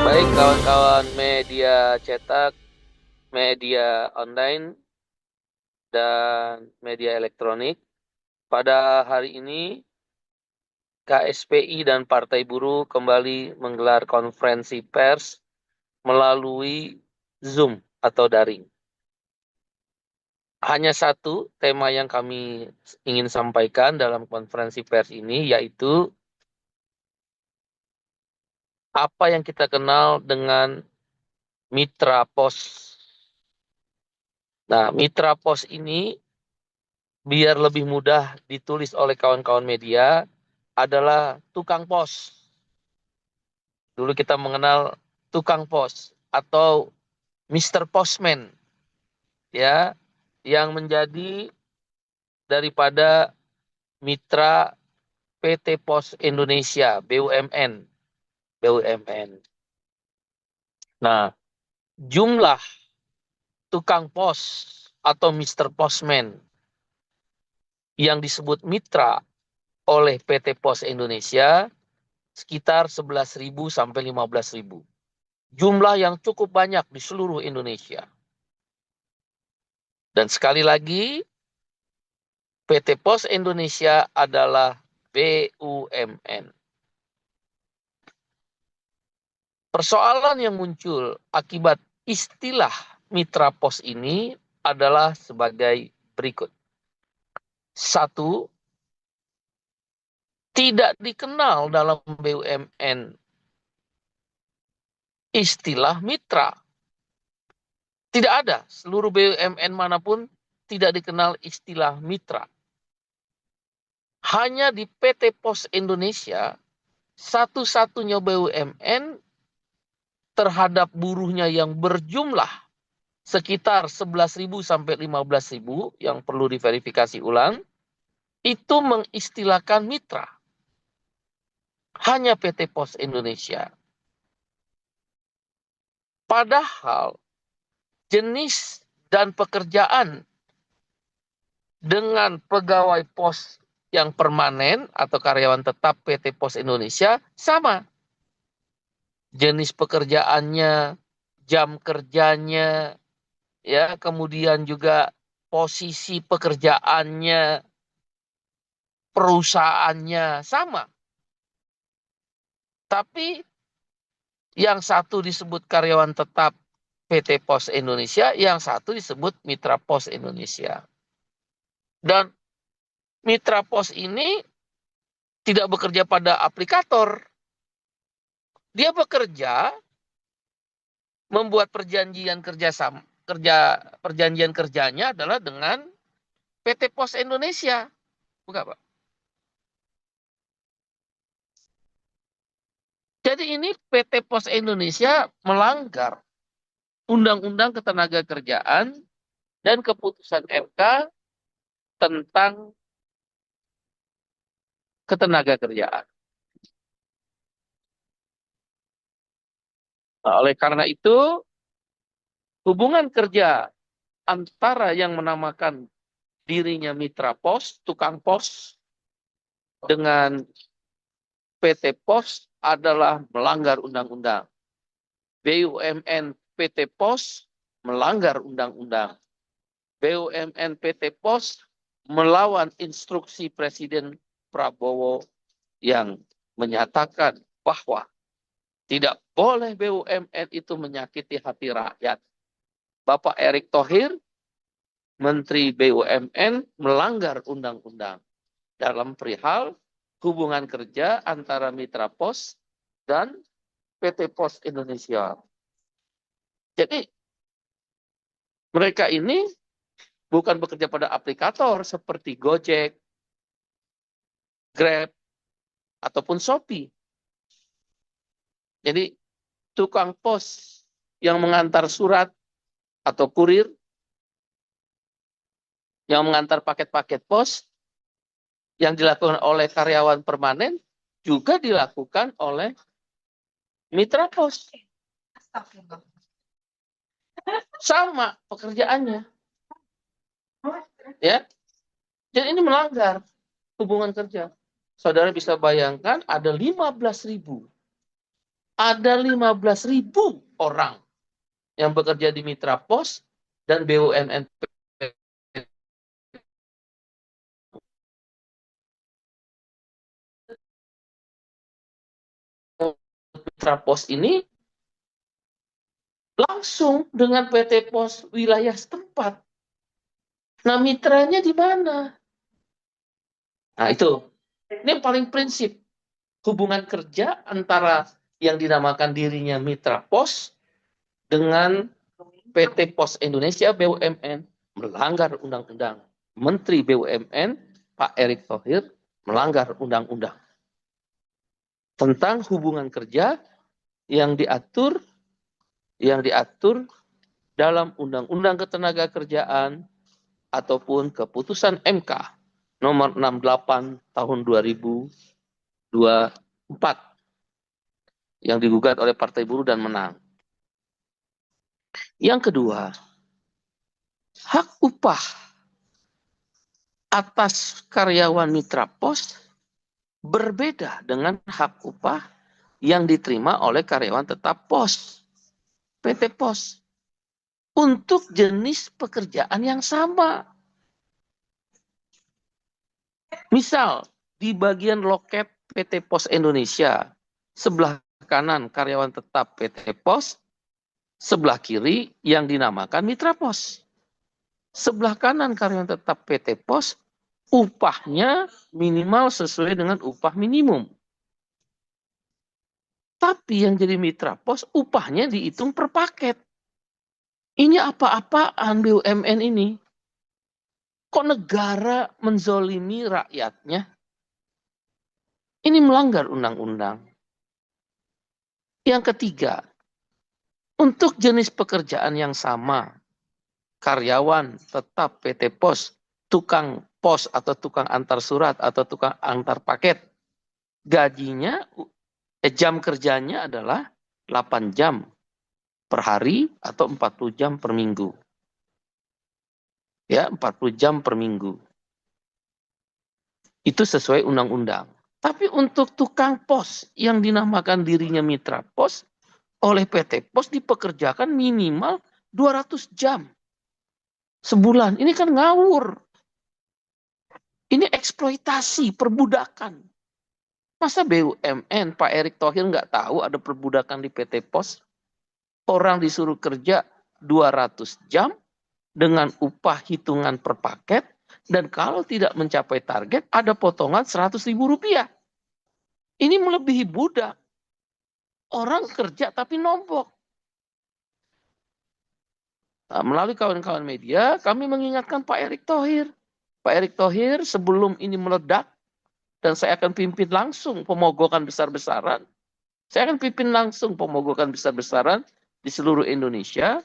Baik kawan-kawan media cetak, media online, dan media elektronik. Pada hari ini, KSPI dan Partai Buruh kembali menggelar konferensi pers melalui Zoom atau daring. Hanya satu tema yang kami ingin sampaikan dalam konferensi pers ini, yaitu apa yang kita kenal dengan mitra pos. Nah, mitra pos ini biar lebih mudah ditulis oleh kawan-kawan media adalah tukang pos. Dulu kita mengenal tukang pos atau Mr. Postman, ya, yang menjadi daripada mitra PT Pos Indonesia BUMN. BUMN. Nah, jumlah tukang pos atau Mr. Postman yang disebut mitra oleh PT Pos Indonesia sekitar 11.000 sampai 15.000. Jumlah yang cukup banyak di seluruh Indonesia. Dan sekali lagi, PT Pos Indonesia adalah BUMN. Persoalan yang muncul akibat istilah mitra pos ini adalah sebagai berikut. Satu, tidak dikenal dalam BUMN istilah mitra. Tidak ada, seluruh BUMN manapun tidak dikenal istilah mitra. Hanya di PT Pos Indonesia, satu-satunya BUMN terhadap buruhnya yang berjumlah sekitar 11.000 sampai 15.000 yang perlu diverifikasi ulang, itu mengistilahkan mitra. Hanya PT Pos Indonesia. Padahal jenis dan pekerjaan dengan pegawai pos yang permanen atau karyawan tetap PT Pos Indonesia sama. Jenis pekerjaannya, jam kerjanya, ya, kemudian juga posisi pekerjaannya, perusahaannya sama. Tapi yang satu disebut karyawan tetap PT Pos Indonesia, yang satu disebut mitra pos Indonesia. Dan mitra pos ini tidak bekerja pada aplikator. Dia bekerja membuat perjanjian perjanjian kerjanya adalah dengan PT Pos Indonesia. Bukan, Pak. Jadi ini PT Pos Indonesia melanggar Undang-Undang Ketenagakerjaan dan keputusan MK tentang ketenagakerjaan. Nah, oleh karena itu, hubungan kerja antara yang menamakan dirinya mitra pos, tukang pos, dengan PT Pos adalah melanggar undang-undang. BUMN PT Pos melanggar undang-undang. BUMN PT Pos melawan instruksi Presiden Prabowo yang menyatakan bahwa tidak boleh BUMN itu menyakiti hati rakyat. Bapak Erick Thohir, Menteri BUMN, melanggar undang-undang dalam perihal hubungan kerja antara mitra pos dan PT Pos Indonesia. Jadi mereka ini bukan bekerja pada aplikator seperti Gojek, Grab, ataupun Shopee. Jadi tukang pos yang mengantar surat atau kurir, yang mengantar paket-paket pos, yang dilakukan oleh karyawan permanen, juga dilakukan oleh mitra pos. Sama pekerjaannya. Ya. Jadi ini melanggar hubungan kerja. Saudara bisa bayangkan ada 15.000 ada 15.000 orang yang bekerja di Mitra Pos dan BUMN Mitra Pos ini langsung dengan PT Pos wilayah setempat. Nah, mitranya di mana? Nah, itu. Ini yang paling prinsip. Hubungan kerja antara yang dinamakan dirinya Mitra Pos dengan PT Pos Indonesia BUMN melanggar undang-undang. Menteri BUMN Pak Erick Thohir melanggar undang-undang tentang hubungan kerja yang diatur dalam Undang-Undang Ketenagakerjaan ataupun keputusan MK nomor 68 tahun 2024 yang digugat oleh Partai Buruh dan menang. Yang kedua, hak upah atas karyawan Mitra Pos berbeda dengan hak upah yang diterima oleh karyawan tetap pos, PT Pos, untuk jenis pekerjaan yang sama. Misal, di bagian loket PT Pos Indonesia, sebelah kanan karyawan tetap PT Pos, sebelah kiri yang dinamakan Mitra Pos. Sebelah kanan karyawan tetap PT Pos, upahnya minimal sesuai dengan upah minimum. Tapi yang jadi Mitra Pos, upahnya dihitung per paket. Ini apa-apaan BUMN ini? Kok negara menzolimi rakyatnya? Ini melanggar undang-undang. Yang ketiga, untuk jenis pekerjaan yang sama, karyawan tetap PT Pos, tukang pos atau tukang antar surat atau tukang antar paket, gajinya, jam kerjanya adalah 8 jam per hari atau 40 jam per minggu. Ya, 40 jam per minggu. Itu sesuai undang-undang. Tapi untuk tukang pos yang dinamakan dirinya Mitra Pos, oleh PT Pos dipekerjakan minimal 200 jam sebulan. Ini kan ngawur. Ini eksploitasi, perbudakan. Masa BUMN Pak Erick Thohir nggak tahu ada perbudakan di PT Pos? Orang disuruh kerja 200 jam dengan upah hitungan per paket, dan kalau tidak mencapai target ada potongan Rp100.000. Ini melebihi budak. Orang kerja tapi nombok. Nah, melalui kawan-kawan media, kami mengingatkan Pak Erick Thohir. Pak Erick Thohir sebelum ini meledak, dan saya akan pimpin langsung pemogokan besar-besaran. Saya akan pimpin langsung pemogokan besar-besaran di seluruh Indonesia.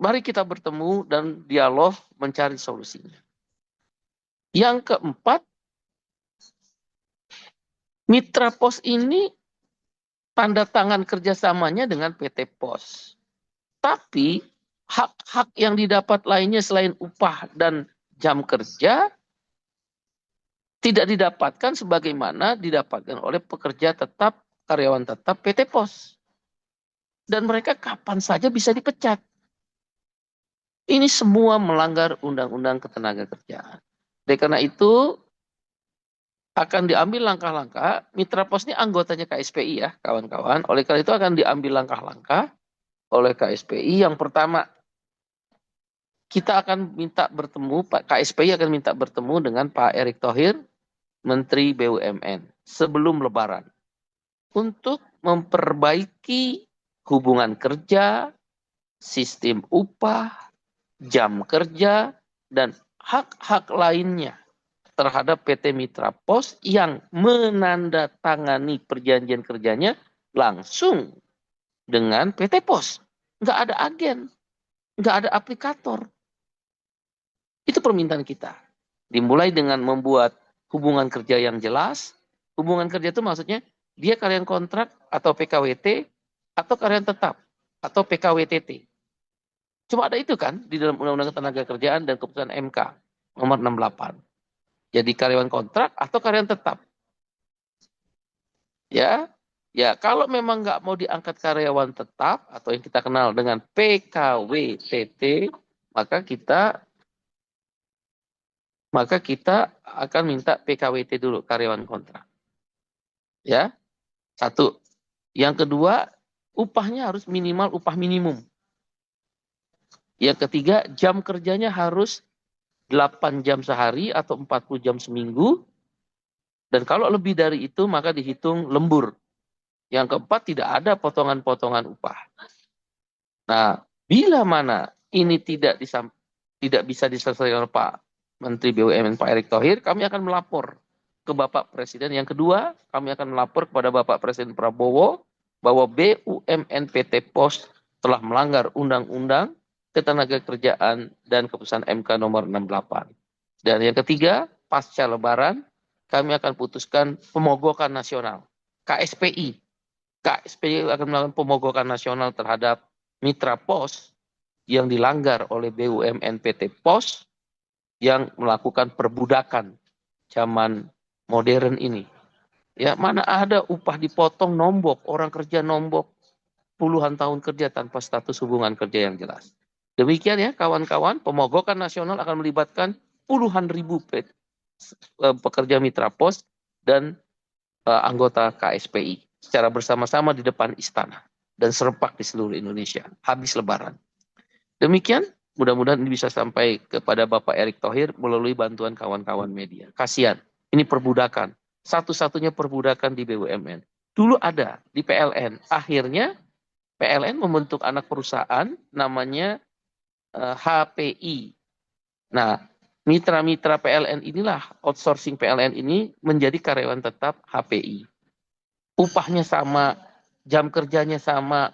Mari kita bertemu dan dialog mencari solusinya. Yang keempat, Mitra Pos ini tanda tangan kerjasamanya dengan PT Pos. Tapi hak-hak yang didapat lainnya selain upah dan jam kerja tidak didapatkan sebagaimana didapatkan oleh pekerja tetap, karyawan tetap PT Pos. Dan mereka kapan saja bisa dipecat. Ini semua melanggar Undang-Undang Ketenagakerjaan. Oleh karena itu, akan diambil langkah-langkah. Mitra Pos ini anggotanya KSPI ya, kawan-kawan. Oleh karena itu akan diambil langkah-langkah oleh KSPI. Yang pertama, kita akan minta bertemu, Pak KSPI akan minta bertemu dengan Pak Erick Thohir, Menteri BUMN, sebelum Lebaran. Untuk memperbaiki hubungan kerja, sistem upah, jam kerja, dan hak-hak lainnya terhadap PT Mitra Pos yang menandatangani perjanjian kerjanya langsung dengan PT Pos. Nggak ada agen, nggak ada aplikator. Itu permintaan kita. Dimulai dengan membuat hubungan kerja yang jelas. Hubungan kerja itu maksudnya dia karyawan kontrak atau PKWT atau karyawan tetap atau PKWTT. Cuma ada itu kan di dalam Undang-Undang Ketenagakerjaan dan keputusan MK nomor 68. Jadi karyawan kontrak atau karyawan tetap. Ya. Ya, kalau memang nggak mau diangkat karyawan tetap atau yang kita kenal dengan PKWTT, maka kita akan minta PKWT dulu, karyawan kontrak. Ya, satu. Yang kedua, upahnya harus minimal upah minimum. Yang ketiga, jam kerjanya harus 8 jam sehari atau 40 jam seminggu. Dan kalau lebih dari itu, maka dihitung lembur. Yang keempat, tidak ada potongan-potongan upah. Nah, bila mana ini tidak bisa diselesaikan oleh Pak Menteri BUMN Pak Erick Thohir, kami akan melapor ke Bapak Presiden. Yang kedua, kami akan melapor kepada Bapak Presiden Prabowo bahwa BUMN PT POS telah melanggar Undang-Undang Ketenagakerjaan dan Keputusan MK nomor 68. Dan yang ketiga, pasca Lebaran, kami akan putuskan pemogokan nasional, KSPI. KSPI akan melakukan pemogokan nasional terhadap mitra pos yang dilanggar oleh BUMN PT POS yang melakukan perbudakan zaman modern ini. Ya, mana ada upah dipotong nombok, orang kerja nombok puluhan tahun kerja tanpa status hubungan kerja yang jelas. Demikian ya kawan-kawan, pemogokan nasional akan melibatkan puluhan ribu pekerja mitra pos dan anggota KSPI secara bersama-sama di depan istana dan serempak di seluruh Indonesia habis Lebaran. Demikian, mudah-mudahan ini bisa sampai kepada Bapak Erick Thohir melalui bantuan kawan-kawan media. Kasihan, ini perbudakan. Satu-satunya perbudakan di BUMN. Dulu ada di PLN. Akhirnya PLN membentuk anak perusahaan namanya HPI. Nah, mitra-mitra PLN inilah, outsourcing PLN ini menjadi karyawan tetap HPI. Upahnya sama, jam kerjanya sama,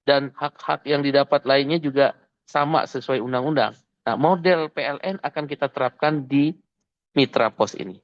dan hak-hak yang didapat lainnya juga sama sesuai undang-undang. Nah, model PLN akan kita terapkan di mitra pos ini.